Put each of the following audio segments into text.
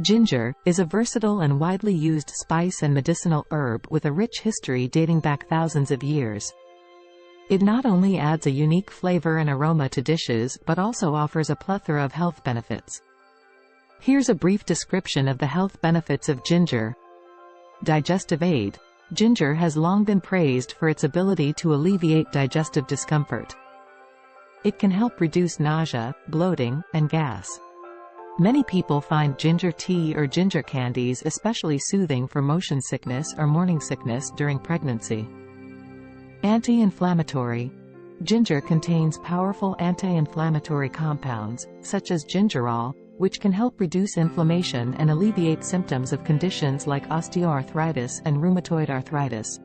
Ginger is a versatile and widely used spice and medicinal herb with a rich history dating back thousands of years. It not only adds a unique flavor and aroma to dishes but also offers a plethora of health benefits. Here's a brief description of the health benefits of ginger. Digestive aid. Ginger has long been praised for its ability to alleviate digestive discomfort. It can help reduce nausea, bloating, and gas. Many people find ginger tea or ginger candies especially soothing for motion sickness or morning sickness during pregnancy. Anti-inflammatory. Ginger contains powerful anti-inflammatory compounds, such as gingerol, which can help reduce inflammation and alleviate symptoms of conditions like osteoarthritis and rheumatoid arthritis.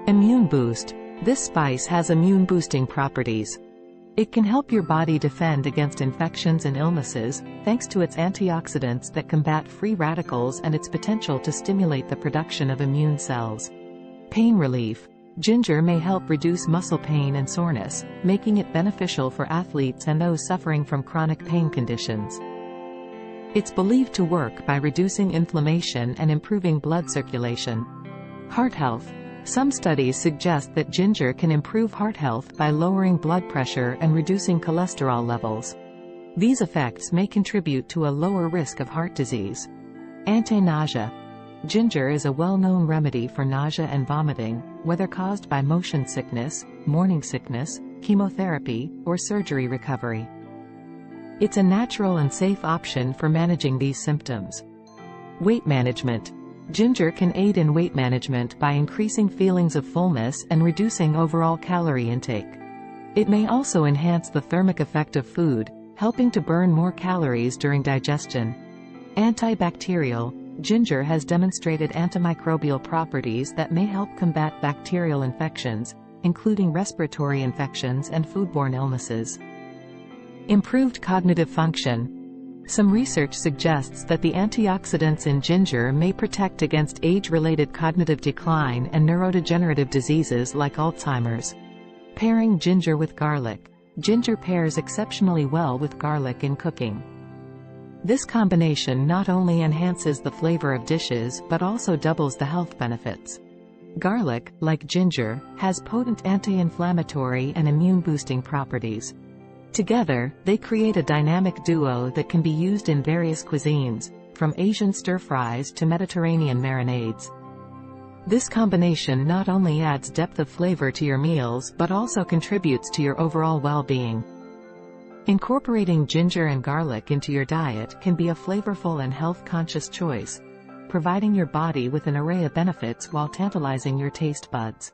Immune boost. This spice has immune-boosting properties. It can help your body defend against infections and illnesses, thanks to its antioxidants that combat free radicals and its potential to stimulate the production of immune cells. Pain relief. Ginger may help reduce muscle pain and soreness, making it beneficial for athletes and those suffering from chronic pain conditions. It's believed to work by reducing inflammation and improving blood circulation. Heart health. Some studies suggest that ginger can improve heart health by lowering blood pressure and reducing cholesterol levels. These effects may contribute to a lower risk of heart disease. Anti-nausea. Ginger is a well-known remedy for nausea and vomiting, whether caused by motion sickness, morning sickness, chemotherapy, or surgery recovery. It's a natural and safe option for managing these symptoms. Weight management. Ginger can aid in weight management by increasing feelings of fullness and reducing overall calorie intake. It may also enhance the thermic effect of food, helping to burn more calories during digestion. Antibacterial. Ginger has demonstrated antimicrobial properties that may help combat bacterial infections, including respiratory infections and foodborne illnesses. Improved cognitive function. Some research suggests that the antioxidants in ginger may protect against age-related cognitive decline and neurodegenerative diseases like Alzheimer's. Pairing ginger with garlic. Ginger pairs exceptionally well with garlic in cooking. This combination not only enhances the flavor of dishes but also doubles the health benefits. Garlic, like ginger, has potent anti-inflammatory and immune-boosting properties. Together, they create a dynamic duo that can be used in various cuisines, from Asian stir-fries to Mediterranean marinades. This combination not only adds depth of flavor to your meals but also contributes to your overall well-being. Incorporating ginger and garlic into your diet can be a flavorful and health-conscious choice, providing your body with an array of benefits while tantalizing your taste buds.